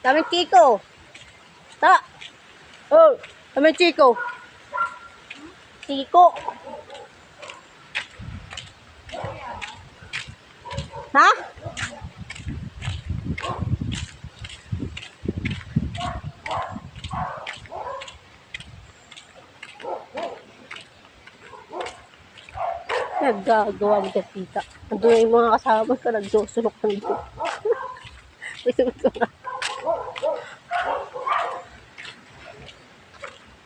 Daming Chico. Ta. Oh, daming Chico. Chico. Ha? Naggagawa ni Tita. Nandun yung mga kasama ko, nagsusulok ng ito.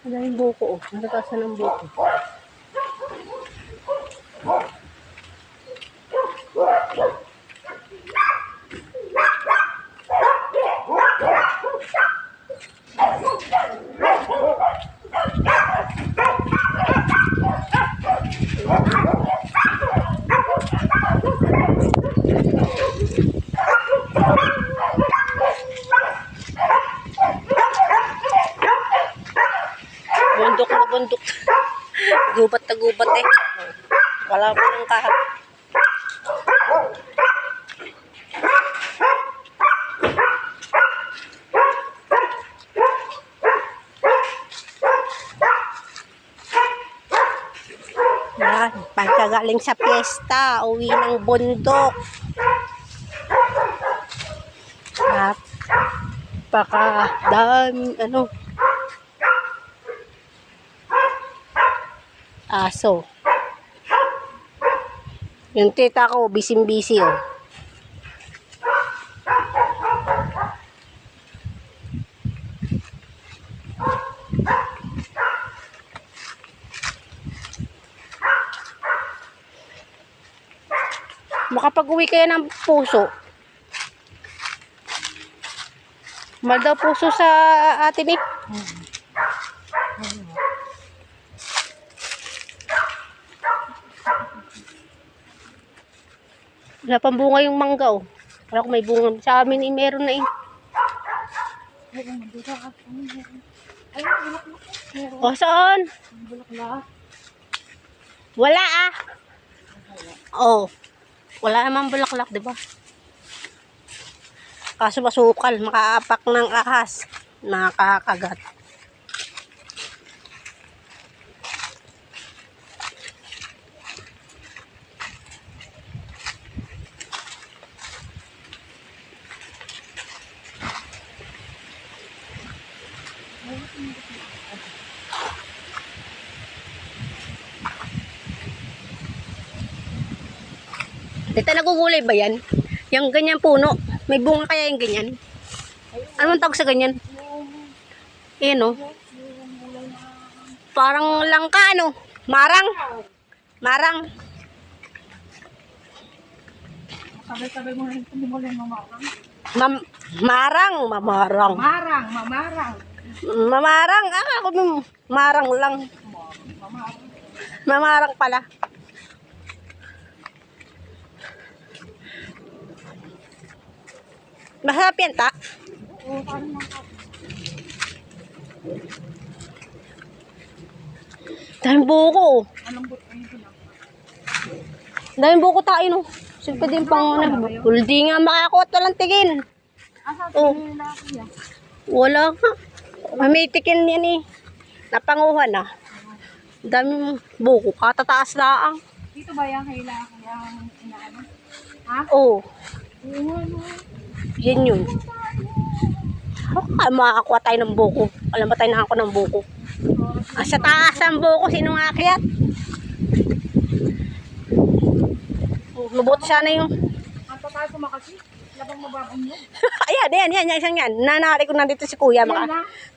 Ano yung buko, oh. Natatasan ng buko. Bundok na bundok. Gubat na gubat eh. Wala ko ng kahap. Yan, pagkagaling sa piyesta, uwi ng bundok. Napakadaming aso. Yung tita ko, busy-busy oh. Makapag-uwi kayo ng puso. Mahal daw puso sa atin eh. Wala pang bunga yung mangga oh. Wala kung may bunga. Sa amin eh, meron na eh. O saan? Wala ah. Oh. Wala namang bulaklak, di ba? Kaso masukal, makaapak ng ahas. Nakakagat. Tita, nagugulay ba yan? Yung ganyan puno. May bunga kaya yung ganyan? Ano ang tawag sa ganyan? Ayan o. Parang langka ano? Marang? Marang? Sabay-sabay mo rin tumulong mamarang. Marang? Mamarang. Mamarang, mamarang. Mamarang? Ako marang lang. Mamarang pala. Masarap yan, ta? Oo, parang nakaka. Daming buko. Anong buto ito na? Daming buko tayo, no? Siyempre din pang hindi nga makakuha at walang tigin. Asa Oh. nila kuya? Wala nga. May tikin yan eh. Napanguhan ah. Daming buko. Katataas laang. Dito ba yung kailangan kaya inaano? Ha? Oh. Oo, ano? Yan yun. Makakuha tayo ng buko. Alam ba tayo nakako ng buko? Sa taas ang buko. Sinong akyat? Lubot sana yung... Ang tayo kumakasi? Labang mababang mo? Ayan. Isang yan. Nanari ko nandito si kuya.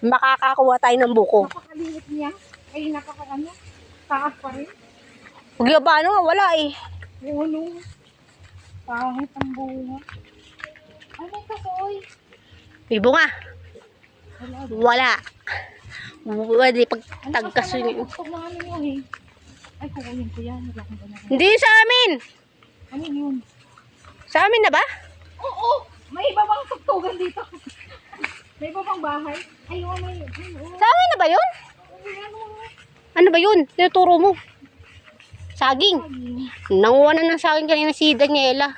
Makakakuha tayo ng buko. Napakaliit niya. Ay, napaka-ano? Taas pa rin. Paglabano nga, wala eh. Oo, no. Pangit ang bunga. Ay, may kasoy. May bunga. Wala. Wala. Pag tagkaso niyo. Pag namin yun eh. Ay, kukunin ko yan. Wala kong ganyan. Hindi sa amin. Ano yun? Sa amin na ba? Oo! May iba bang tugtugan dito? May iba bang bahay? Ay, oo, may... Sa amin na ba yun? Ano? Ano ba yun? Tinuturo mo. Saging. Nanguha na ng saging kanina si Daniela.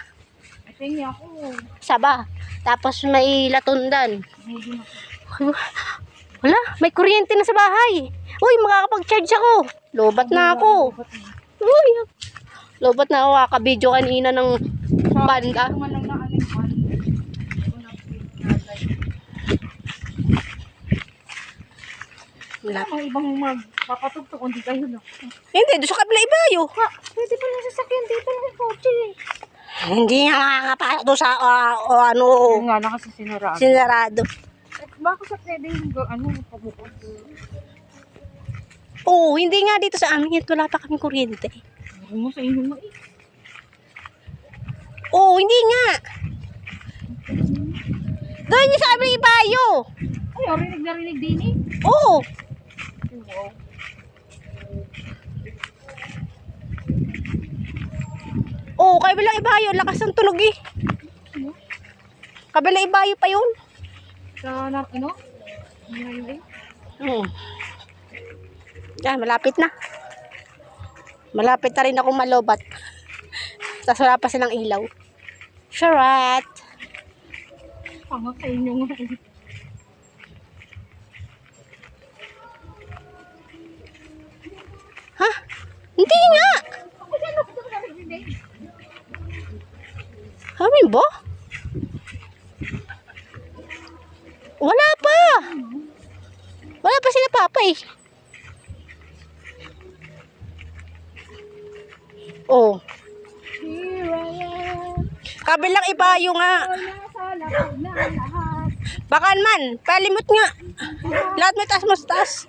Ay, tingin ako. Saba. Tapos may latundan. Medyo na. Wala, may kuryente na sa bahay. Uy, makakapag-charge ako. Lobat na ako. Uy, lobat na ako. Kakabidyo kanina ng banda. Ito man lang na ano yung one. Wala. Ang ibang magpapatugtog, hindi kayo na. Hindi, doon sa kabila ibayo. Ha, pwede pa lang sasakyan dito lang yung kotse eh. Hindi nga makakapasok doon sa ano, Yung nga lang kasi sinarado. sinarado. Baka sa pwede yung ano, pabukod. Oo, hindi nga dito sa amin. Wala pa kaming kuryente. Ano mo sa inyo na eh. Oo, hindi nga. Doon yung sa kabila ibayo. Ay, rinig na rinig din eh. Oo. Wow. Oo, kabilang ibayo. Lakas ng tunog eh. Kabilang ibayo pa yun. Sa ano? Highway? Oo. Yan, malapit na. Malapit na rin akong malobat. Tapos wala pa silang ilaw. Charot. Panga sa inyo nga eh. Ha? Hindi nga. Ako dyan, ako dyan narinig. Amin ba? Wala pa. Wala pa sila papa eh. Oh. Here I am. Kabilang ibayo nga. Nasa lahat na lahat. Baka man, palimot nga. Lahat may taas mo sa taas.